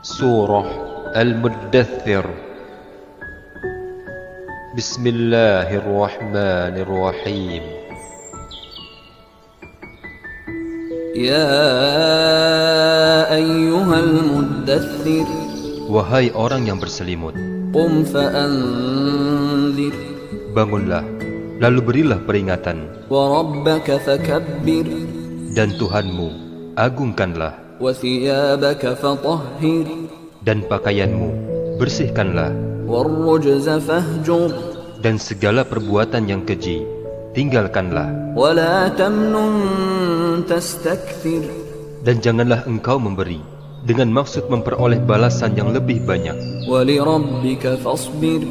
Surah Al-Muddathir. Bismillahirrahmanirrahim. Ya ayyuhal muddathir, Wahai orang yang berselimut, qum fa'anzir, bangunlah, lalu berilah peringatan, wa rabbaka fakabbir, dan Tuhanmu agungkanlah, wa thiyabaka fatahhir, dan pakaianmu bersihkanlah, warrujza fahjur, dan segala perbuatan yang keji tinggalkanlah, wa la tamnun tastakthir, dan janganlah engkau memberi dengan maksud memperoleh balasan yang lebih banyak, wa li rabbika fasbir,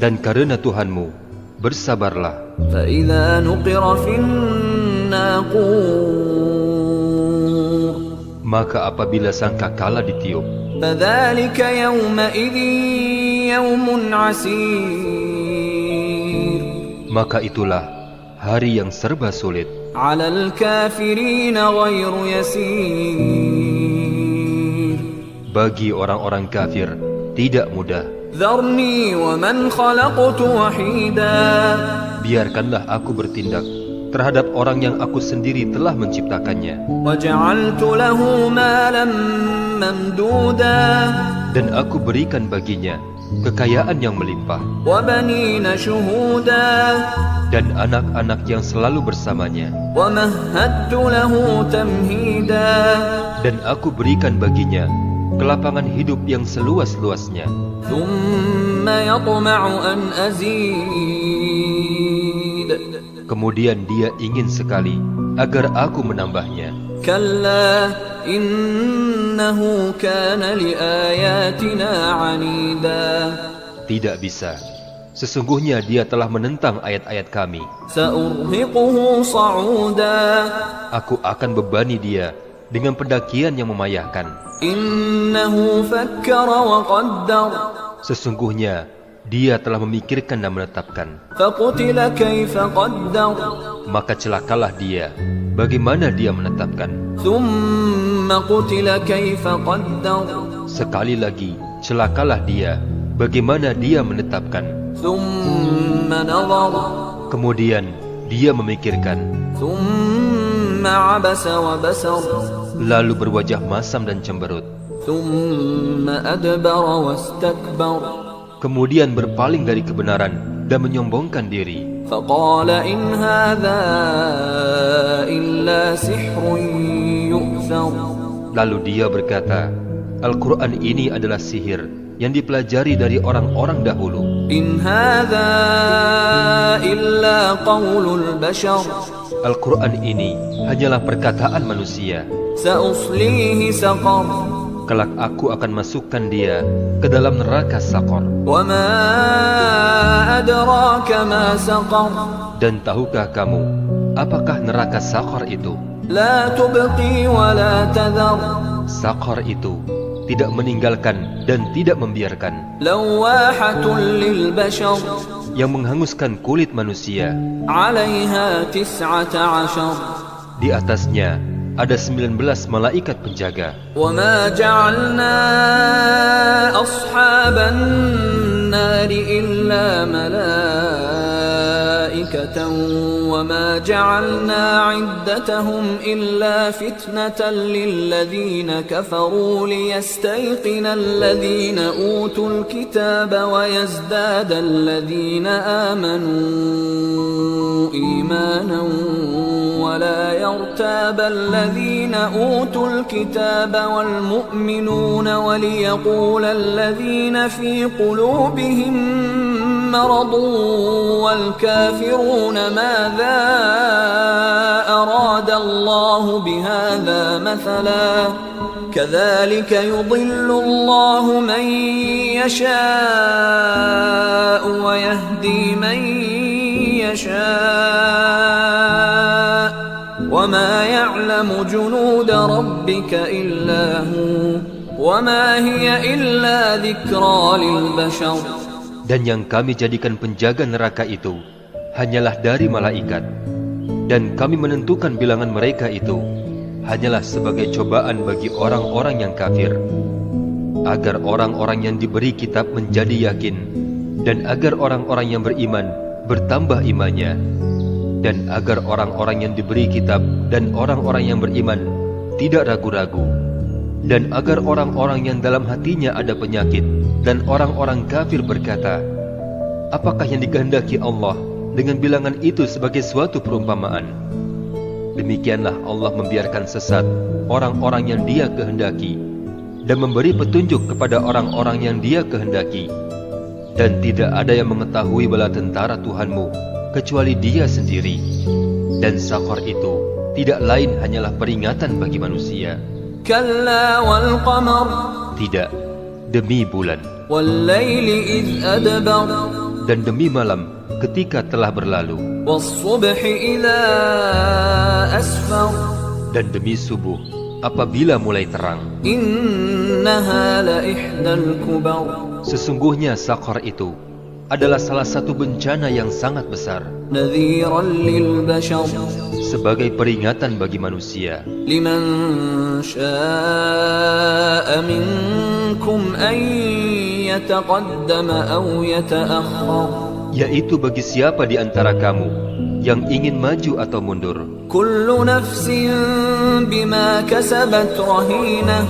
dan karena Tuhanmu bersabarlah. fa idza nuqira fin naqur, Maka apabila sangkakala ditiup, fadzalika yawma idzin yawmun asir, maka itulah hari yang serba sulit, 'alal kafirina ghairu yasir, bagi orang-orang kafir tidak mudah. dharni wa man khalaqtu wahida, Biarkanlah aku bertindak terhadap orang yang aku sendiri telah menciptakannya, waja'altu lahu malan mamduda, dan aku berikan baginya kekayaan yang melimpah, wa banina shuhuda, dan anak-anak yang selalu bersamanya, wa mahadtu lahu tamhida, dan aku berikan baginya kelapangan hidup yang seluas-luasnya. thumma yatma'u an azid, Kemudian dia ingin sekali agar aku menambahnya. kalla innahu kana liayatina 'anida, Tidak bisa. Sesungguhnya dia telah menentang ayat-ayat kami. sa'urhiquhu sa'uda, Aku akan bebani dia dengan pendakian yang memayahkan. innahu fakkara wa qaddar, Sesungguhnya dia telah memikirkan dan menetapkan. faqutila kaifa qaddar, Maka celakalah dia bagaimana dia menetapkan. thumma qutila kaifa qaddar, Sekali lagi celakalah dia bagaimana dia menetapkan. thumma nadhar, Kemudian dia memikirkan, thumma 'abasa wa basar, lalu berwajah masam dan cemberut, thumma adbara wastakbar, kemudian berpaling dari kebenaran dan menyombongkan diri. faqala in hadha illa sihrun yu'thar, Lalu dia berkata, Al-Quran ini adalah sihir yang dipelajari dari orang-orang dahulu. in hadha illa qawlul bashar, Al-Quran ini hanyalah perkataan manusia. sa'uslihi saqar, Kelak aku akan masukkan dia ke dalam neraka Saqar. wa ma adraka ma saqar, Dan tahukah kamu apakah neraka Saqar itu? la tubqi wa la tadhar, Saqar itu tidak meninggalkan dan tidak membiarkan, lawahatun lil bashar, yang menghanguskan kulit manusia. 'alayha 19, Di atasnya ada 19 malaikat penjaga. wa ma ja'alna ashaban nari illa malaikatan, wa ma ja'alna 'iddatahum illa fitnatan lil ladzina kafaru liyastayqina alladhina utul kitaba wa yazdada alladhina amanu imanan, wa la yartaba alladhina utul kitaba wal mu'minuna, wa liyaqula alladhina fi qulubihim maradun wal kafiruna madha arada Allahu bihadha mathala, kadhalika yudillu Allahu man yasha'u wa yahdi man yasha', wa ma ya'lamu junuda rabbika illa hu, wa ma hiya illa dhikra lil bashar. Dan yang kami jadikan penjaga neraka itu hanyalah dari malaikat, dan kami menentukan bilangan mereka itu hanyalah sebagai cobaan bagi orang-orang yang kafir. agar orang-orang yang diberi kitab menjadi yakin, dan agar orang-orang yang beriman bertambah imannya, dan agar orang-orang yang diberi kitab dan orang-orang yang beriman tidak ragu-ragu, dan agar orang-orang yang dalam hatinya ada penyakit dan orang-orang kafir berkata, apakah yang dikehendaki Allah dengan bilangan itu sebagai suatu perumpamaan? Demikianlah Allah membiarkan sesat orang-orang yang Dia kehendaki dan memberi petunjuk kepada orang-orang yang Dia kehendaki. Dan tidak ada yang mengetahui bala tentara Tuhanmu kecuali Dia sendiri. Dan Saqar itu tidak lain hanyalah peringatan bagi manusia. Kalla wal qamar. Tidak, demi bulan. Wal laili idh adbar. Dan demi malam ketika telah berlalu. Was subhi idza asfar. Dan demi subuh apabila mulai terang. Innaha la ihdal kubar. Sesungguhnya Saqar itu adalah salah satu bencana yang sangat besar, nadhiran lil bashar, sebagai peringatan bagi manusia. Liman syaa'a minkum an yataqaddama aw yata'akhkhar, yaitu bagi siapa di antara kamu yang ingin maju atau mundur. Kullu nafsin bima kasabat rahinah,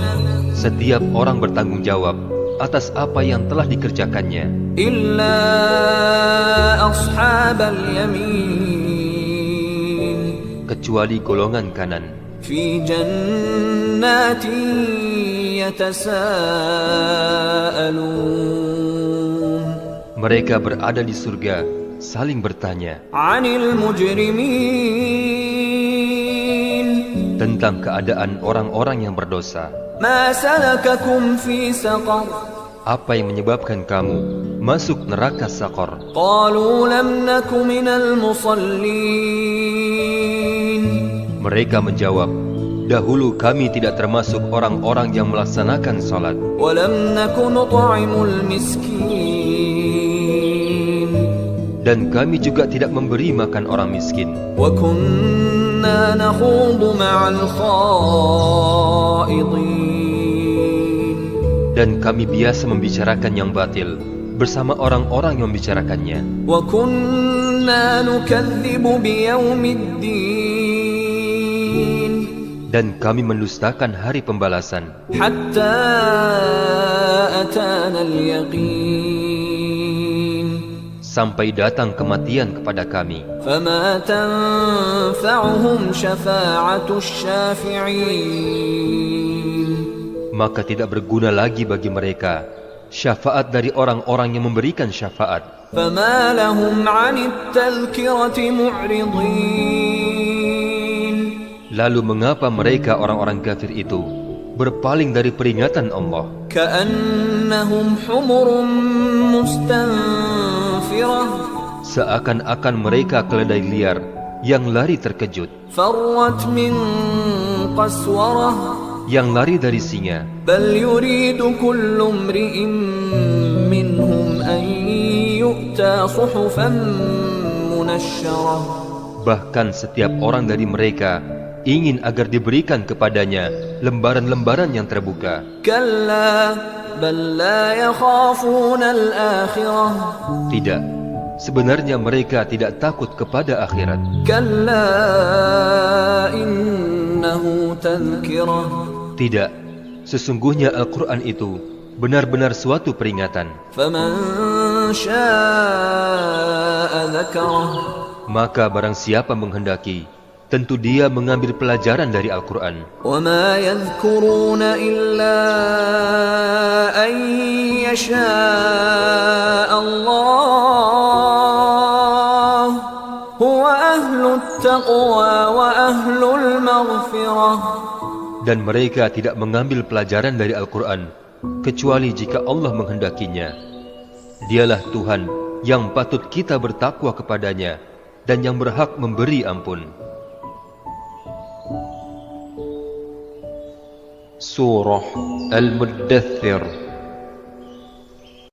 setiap orang bertanggung jawab atas apa yang telah dikerjakannya. Illa ashabal yamin, kecuali golongan kanan. Fi jannatin yatasaalun, mereka berada di surga saling bertanya 'anil mujrimin, tentang keadaan orang-orang yang berdosa. Ma salakakum fi saqar, apa yang menyebabkan kamu masuk neraka Saqar? Qalu lam naku minal musallin, mereka menjawab, dahulu kami tidak termasuk orang-orang yang melaksanakan salat. Wa lam naku nut'imul miskin, dan kami juga tidak memberi makan orang miskin. Wa kunna nakhudu ma'al khaidin, dan kami biasa membicarakan yang batil bersama orang-orang yang membicarakannya. Wa kunna nukadzibu biyaumiddin, dan kami mendustakan hari pembalasan. Hatta atana al-yaqin, sampai datang kematian kepada kami. Fama tanfa'uhum syafa'atus syafi'in, maka tidak berguna lagi bagi mereka syafaat dari orang-orang yang memberikan syafaat. Fama lahum 'anit tadhkirati mu'ridin, lalu mengapa mereka orang-orang kafir itu berpaling dari peringatan Allah? Ka'annahum humurun mustanfirah, seakan-akan mereka keledai liar yang lari terkejut. Farrat min qaswarah, yang lari dari singa. Bal yuridu kullu imri'in minhum an yu'ta suhufan munashsharah, bahkan setiap orang dari mereka ingin agar diberikan kepadanya lembaran-lembaran yang terbuka. Kalla bal la yakhafuna al-akhirah, tidak, sebenarnya mereka tidak takut kepada akhirat. Kalla innahu tadhkirah, tidak, sesungguhnya Al-Quran itu benar-benar suatu peringatan. Faman syaa'a dzakarah, maka barang siapa menghendaki, tentu dia mengambil pelajaran dari Al-Quran. Wa ma yadhkuruna illa an yasha'a Allah, huwa ahlut taqwa wa ahlul maghfirah. Dan mereka tidak mengambil pelajaran dari Al-Quran kecuali jika Allah menghendakinya. Dialah Tuhan yang patut kita bertakwa kepadanya dan yang berhak memberi ampun. Surah Al-Muddathir,